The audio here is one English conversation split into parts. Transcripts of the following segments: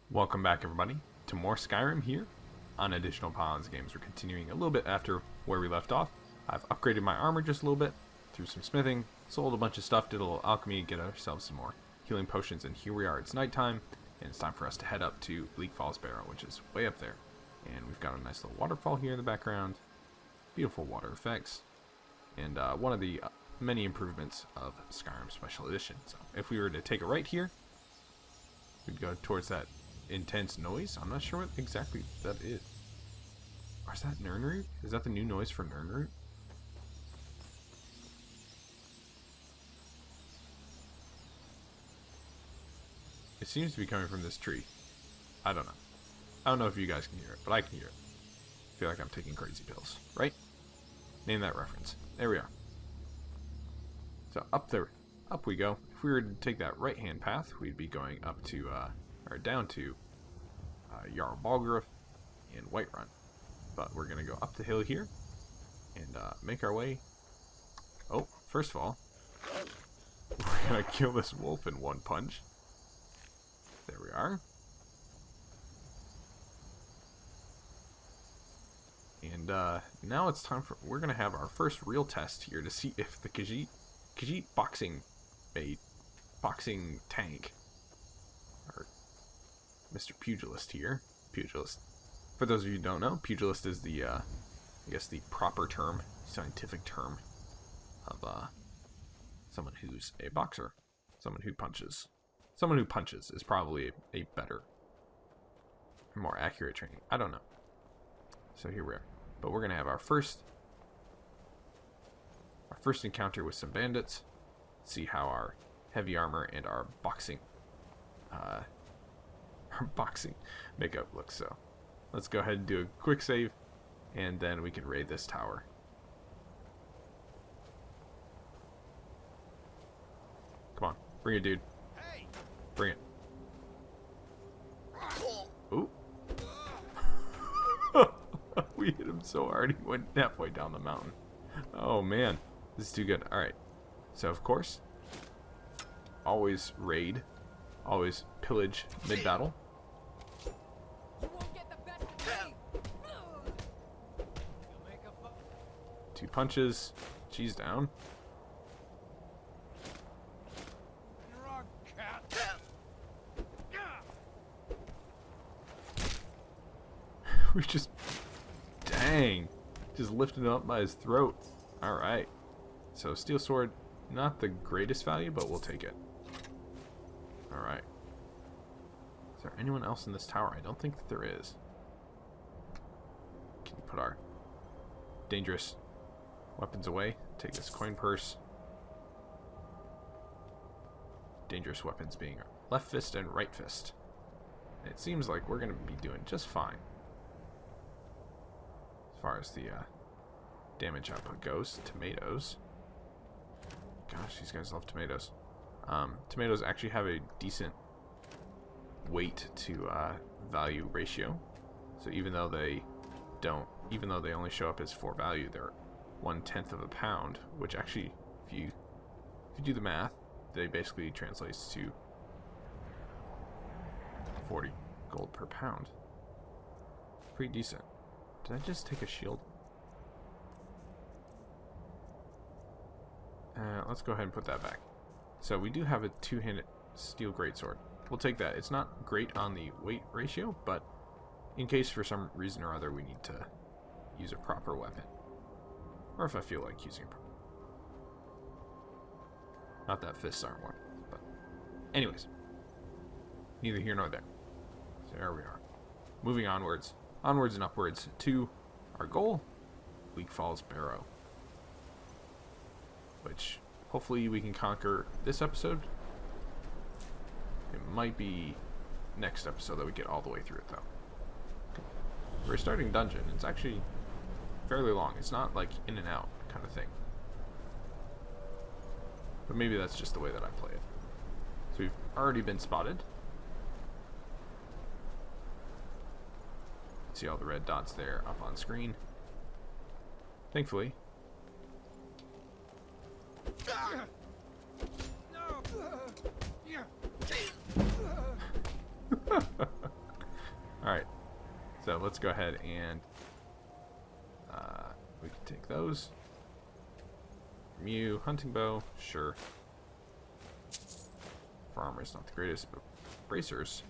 Welcome back, everybody, to more Skyrim here on Additional Pawns Games. We're continuing a little bit after where we left off. I've upgraded my armor just a little bit through some smithing, sold a bunch of stuff, did a little alchemy, get ourselves some more healing potions, and here we are. It's nighttime, and it's time for us to head up to Bleak Barrow, which is way up there. And we've got a nice little waterfall here in the background, beautiful water effects, and one of the many improvements of Skyrim Special Edition. So if we were to take a right here, we'd go towards that intense noise. I'm not sure what exactly that is. Or is that Nirnroot? Is that the new noise for Nirnroot? It seems to be coming from this tree. I don't know. I don't know if you guys can hear it, but I can hear it. I feel like I'm taking crazy pills, right? Name that reference. There we are. So up there, up we go. If we were to take that right-hand path, we'd be going up to, or down to Jarl Balgruuf and Whiterun. But we're going to go up the hill here and make our way. Oh, first of all, we're going to kill this wolf in one punch. There we are. And now it's time for, we're going to have our first real test here to see if the Khajiit boxing tank, or Mr. Pugilist here. Pugilist. For those of you who don't know, Pugilist is the, I guess the proper term, scientific term of someone who's a boxer. Someone who punches. Someone who punches is probably a better, more accurate training. I don't know. So here we are. But we're going to have our first encounter with some bandits. See how our heavy armor and our boxing makeup looks. So let's go ahead and do a quick save, and then we can raid this tower. Come on, bring it, dude. Bring it. Ooh. We hit him so hard he went halfway down the mountain. Oh man, this is too good. Alright, so of course, always raid, always pillage mid-battle. Two punches, she's down. We just, dang, just lifted him up by his throat. Alright, so steel sword, not the greatest value, but we'll take it. Alright. Is there anyone else in this tower? I don't think that there is. Can you put our dangerous weapons away? Take this coin purse. Dangerous weapons being left fist and right fist. And it seems like we're going to be doing just fine. As far as the damage output goes. Tomatoes. Gosh, these guys love tomatoes. Tomatoes actually have a decent weight to value ratio. So even though they only show up as 4 value, they're 1/10 of a pound, which actually, if you do the math, they basically translates to 40 gold per pound. Pretty decent. Did I just take a shield? Let's go ahead and put that back. So we do have a 2-handed steel greatsword. We'll take that. It's not great on the weight ratio, but in case for some reason or other we need to use a proper weapon. Or if I feel like using a proper. Not that fists aren't one, but anyways. Neither here nor there. So there we are. Moving onwards. Onwards and upwards to our goal, Bleak Barrow. Which hopefully we can conquer this episode. It might be next episode that we get all the way through it, though. We're starting dungeon. It's actually fairly long. It's not like in and out kind of thing. But maybe that's just the way that I play it. So we've already been spotted. See all the red dots there up on screen. Thankfully. let's go ahead and we can take those. Mew, hunting bow, sure. For armor is not the greatest, but bracers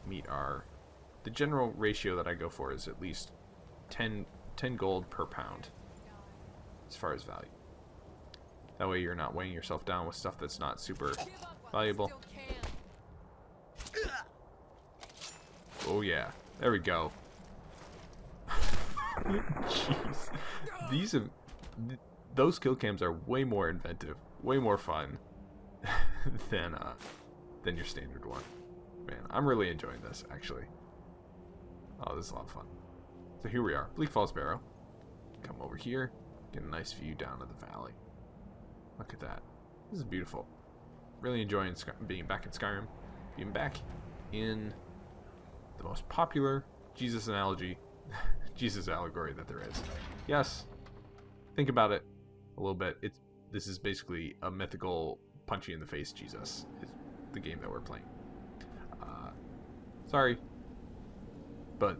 meet our... The general ratio that I go for is at least 10 gold per pound as far as value. That way you're not weighing yourself down with stuff that's not super valuable. Oh yeah, there we go. Jeez. Those kill cams are way more inventive, way more fun than your standard one. Man, I'm really enjoying this, actually. Oh, this is a lot of fun. So here we are, Bleak Falls Barrow. Come over here, get a nice view down of the valley. Look at that. This is beautiful. Really enjoying being back in Skyrim. Being back in the most popular Jesus analogy, Jesus allegory that there is. Yes, think about it a little bit. This is basically a mythical punch you in the face Jesus is the game that we're playing. Sorry, but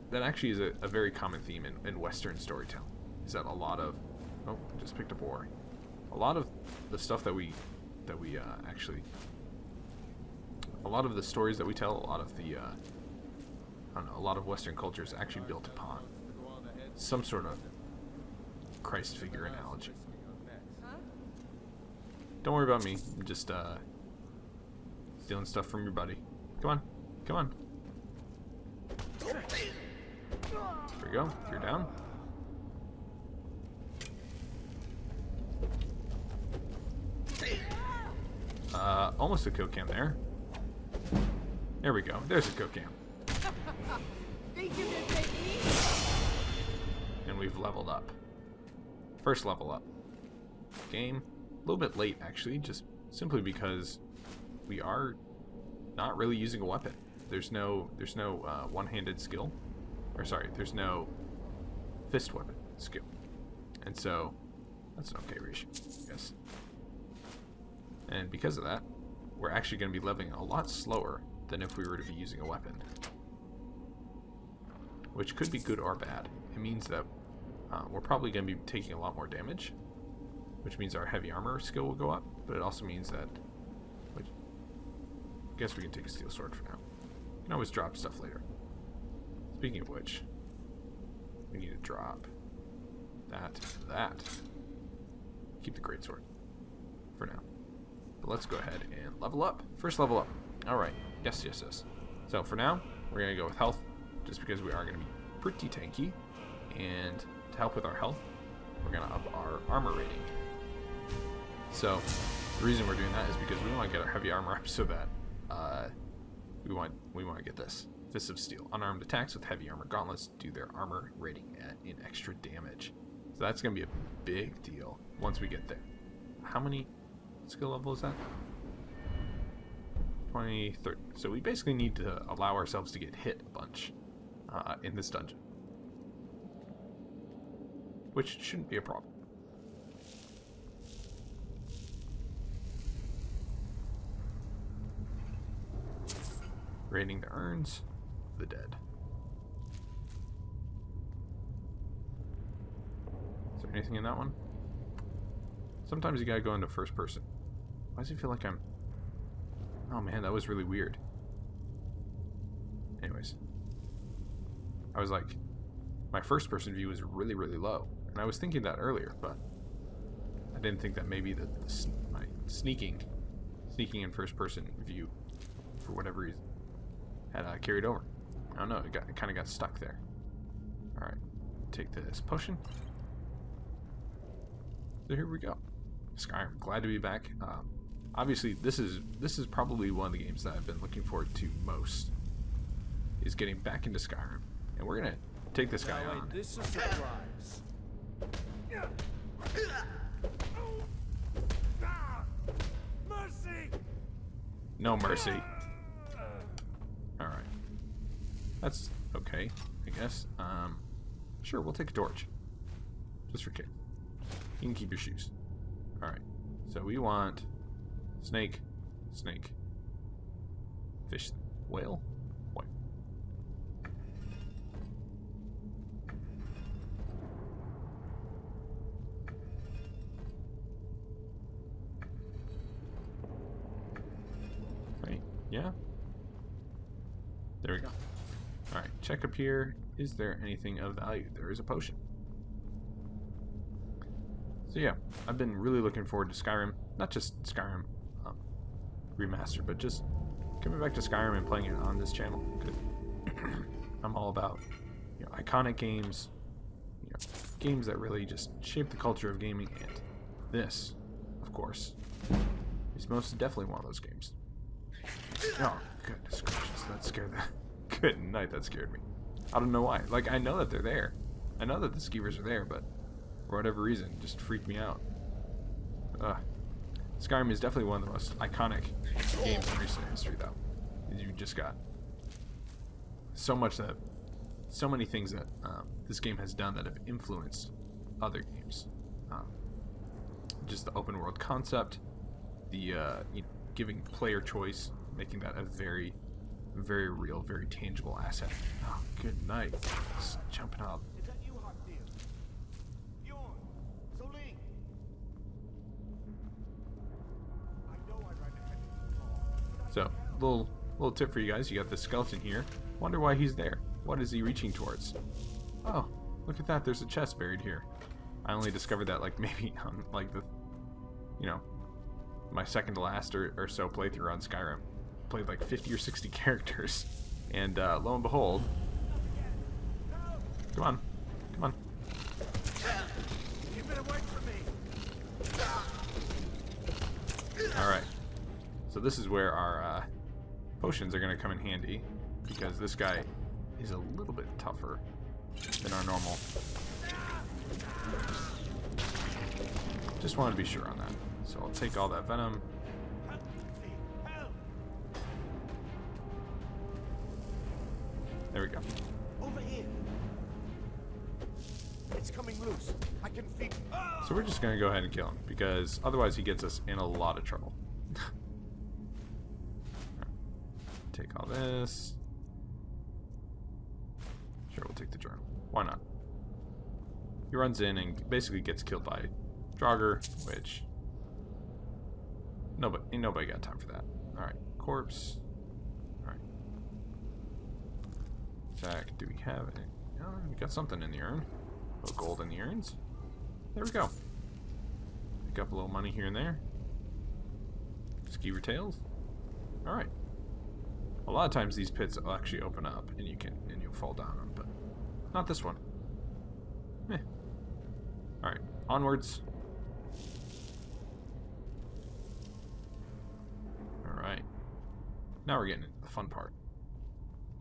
that actually is a very common theme in Western storytelling. Is that a lot of... Oh, I just picked up a worry. A lot of the stuff that we actually... A lot of the stories that we tell, a lot of the... I don't know, a lot of Western culture is actually built upon some sort of Christ figure analogy. Don't worry about me. I'm just stealing stuff from your buddy. Come on. Come on. There we go. You're down. Almost a kill cam there. There we go. There's a kill cam. And we've leveled up. First level up. Game. A little bit late, actually, just simply because we are not really using a weapon. There's no one-handed skill. Or sorry, there's no fist weapon skill. And so, that's an okay ratio, I guess. And because of that, we're actually going to be leveling a lot slower than if we were to be using a weapon. Which could be good or bad. It means that we're probably going to be taking a lot more damage, which means our heavy armor skill will go up, but it also means that... Which, I guess we can take a steel sword for now. We can always drop stuff later. Speaking of which, we need to drop that. Keep the greatsword for now. But let's go ahead and level up. First level up. Alright. Yes. So for now, we're going to go with health, just because we are going to be pretty tanky. And to help with our health, we're going to up our armor rating. So the reason we're doing that is because we want to get our heavy armor up so that we want to get this. Fists of Steel. Unarmed attacks with heavy armor gauntlets do their armor rating in extra damage. So that's going to be a big deal once we get there. How many skill level is that? 20, 30. So we basically need to allow ourselves to get hit a bunch in this dungeon. Which shouldn't be a problem. Raiding the urns of the dead. Is there anything in that one? Sometimes you gotta go into first person. Why does it feel like I'm... Oh man, that was really weird. Anyways. I was like... My first person view was really, really low. And I was thinking that earlier, but... I didn't think that maybe my sneaking in first person view, for whatever reason, had carried over. I don't know, it kind of got stuck there. Alright, take this potion. So here we go. Skyrim, glad to be back. Obviously, this is probably one of the games that I've been looking forward to most, is getting back into Skyrim. And we're gonna take this guy on. This is a surprise. Mercy! No mercy. Alright. That's okay, I guess. Sure, we'll take a torch. Just for kicks. You can keep your shoes. Alright. So we want snake, fish, whale, what? Yeah? There we go. Alright, check up here. Is there anything of value? There is a potion. So yeah, I've been really looking forward to Skyrim. Not just Skyrim Remastered, but just coming back to Skyrim and playing it on this channel. I'm all about, you know, iconic games, you know, games that really just shape the culture of gaming, and this, of course, is most definitely one of those games. Oh, goodness gracious, that scared the... Good night, that scared me. I don't know why. Like, I know that they're there. I know that the skeevers are there, but for whatever reason, it just freaked me out. Skyrim is definitely one of the most iconic games in recent history, though. You just got so many things that this game has done that have influenced other games. Just the open world concept, the you know, giving player choice, making that a very, very real, very tangible asset. Oh, good night. Just jumping up. Is that you, hot dear? Bjorn, Soling. I know I ran ahead of the law. So, little tip for you guys. You got this skeleton here. Wonder why he's there. What is he reaching towards? Oh, look at that. There's a chest buried here. I only discovered that like maybe on like the, you know, my second to last or so playthrough on Skyrim. Played like 50 or 60 characters, and lo and behold, come on, come on. Keep it away from me. All right, so this is where our potions are going to come in handy, because this guy is a little bit tougher than our normal. Just want to be sure on that, so I'll take all that venom. There we go. Over here. It's coming loose. I can feel. So we're just going to go ahead and kill him, because otherwise he gets us in a lot of trouble. Take all this. Sure, we'll take the journal. Why not? He runs in and basically gets killed by draugr, which ain't nobody got time for that. Alright, corpse. Alright. Zach, do we have it? Oh, we got something in the urn. A little gold in the urns. There we go. Pick up a little money here and there. Skeever tails. Alright. A lot of times these pits will actually open up and you'll fall down them, but not this one. Eh. Alright, onwards. Alright. Now we're getting into the fun part.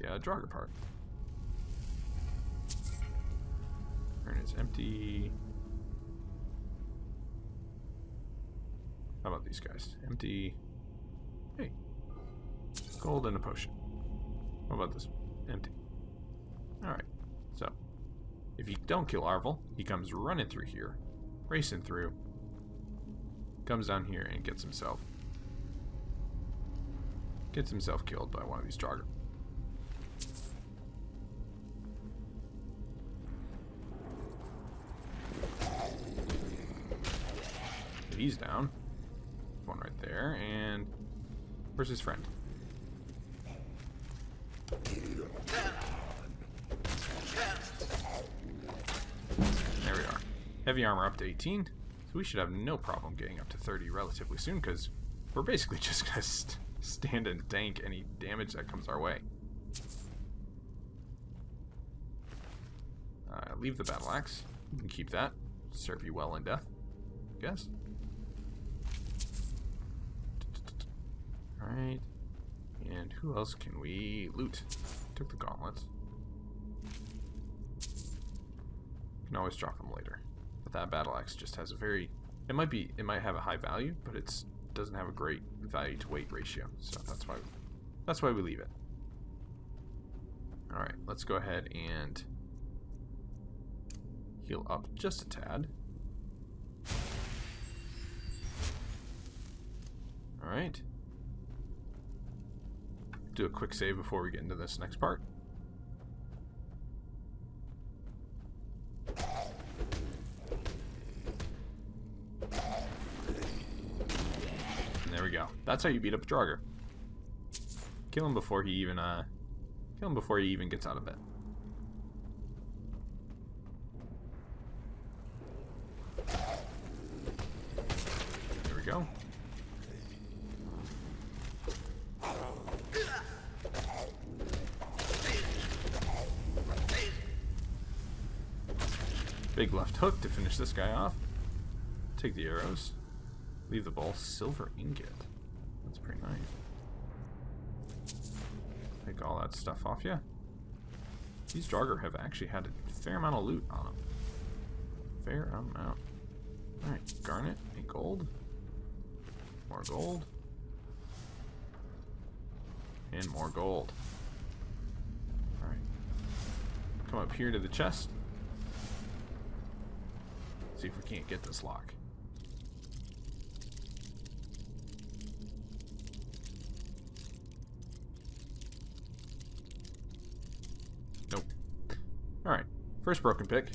Yeah, draugr part. Urn is empty. How about these guys? Empty. Hey. Gold and a potion. What about this one? Empty. Alright. So, if you don't kill Arvel, he comes running through here, racing through, comes down here and gets himself killed by one of these draugr. He's down. One right there, and where's his friend? There we are. Heavy armor up to 18, so we should have no problem getting up to 30 relatively soon, because we're basically just going to stand and tank any damage that comes our way. Leave the battle axe. You can keep that. Serve you well in death, I guess. Alright. And who else can we loot? Took the gauntlets. Can always drop them later. But that battle axe just has a very... It might have a high value, but it doesn't have a great value to weight ratio. So that's why we leave it. Alright, let's go ahead and heal up just a tad. Alright. Do a quick save before we get into this next part. And there we go. That's how you beat up a draugr. Kill him before he even gets out of bed. There we go. Big left hook to finish this guy off. Take the arrows. Leave the bowl. Silver ingot. That's pretty nice. Take all that stuff off you. These draugr have actually had a fair amount of loot on them. Fair amount. Alright, garnet, a gold. More gold. And more gold. Alright. Come up here to the chest. See if we can't get this lock. Nope. Alright. First broken pick.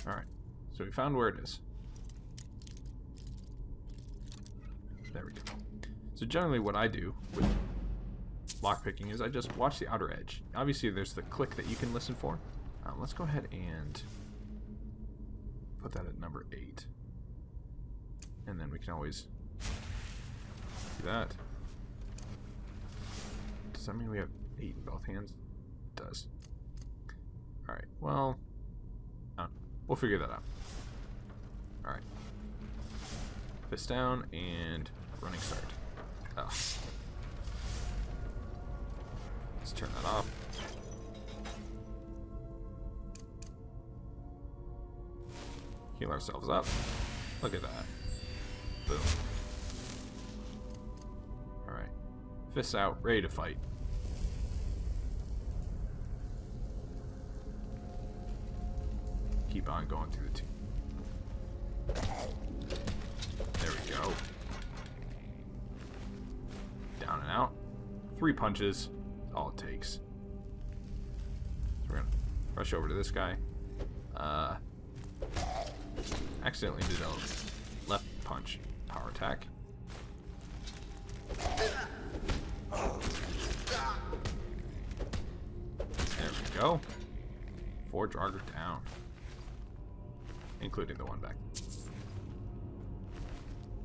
Alright. So we found where it is. There we go. So generally what I do with lockpicking is I just watch the outer edge. Obviously there's the click that you can listen for. Let's go ahead and put that at number 8. And then we can always do that. Does that mean we have 8 in both hands? It does. Alright, well, we'll figure that out. Alright. Fist down and running start. Oh. Let's turn that off. Heal ourselves up. Look at that. Boom. Alright. Fists out, ready to fight. Keep on going through the two. There we go. Down and out. 3 punches. All it takes. So we're gonna rush over to this guy. Accidentally did a left punch power attack. There we go. 4 draugr down. Including the one back.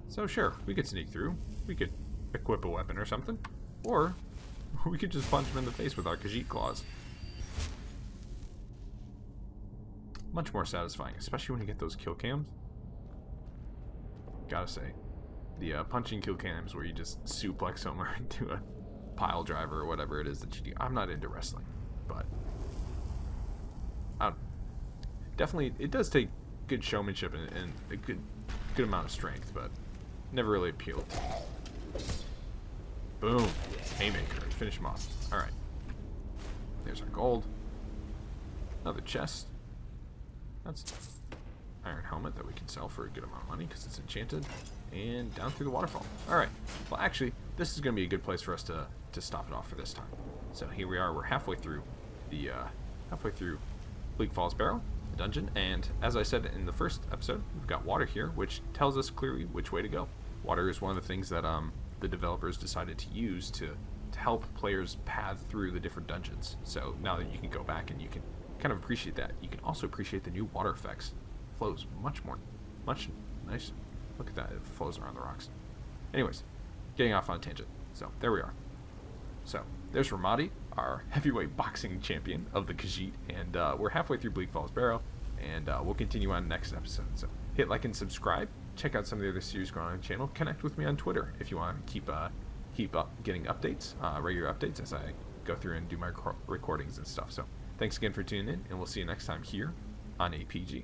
So sure, we could sneak through. We could equip a weapon or something. Or we could just punch him in the face with our Khajiit claws. Much more satisfying, especially when you get those kill cams. Gotta say, the punching kill cams where you just suplex somewhere into a pile driver or whatever it is that you do. I'm not into wrestling, but definitely it does take good showmanship and a good amount of strength, but never really appealed. Boom, haymaker, finish him off. All right, there's our gold. Another chest. That's iron helmet that we can sell for a good amount of money because it's enchanted. And down through the waterfall. Alright, well actually, this is going to be a good place for us to stop it off for this time. So here we are, we're halfway through the, Bleak Falls Barrow, the dungeon, and as I said in the first episode, we've got water here, which tells us clearly which way to go. Water is one of the things that the developers decided to use to help players path through the different dungeons. So now that you can go back and you can kind of appreciate that. You can also appreciate the new water effects. Flows much nice. Look at that, it flows around the rocks. Anyways, getting off on a tangent. So there we are. So there's Ramadi, our heavyweight boxing champion of the Khajiit, and we're halfway through Bleak Falls Barrow, and we'll continue on next episode. So hit like and subscribe. Check out some of the other series going on the channel. Connect with me on Twitter if you want to keep up getting updates, regular updates as I go through and do my recordings and stuff. So thanks again for tuning in, and we'll see you next time here on APG.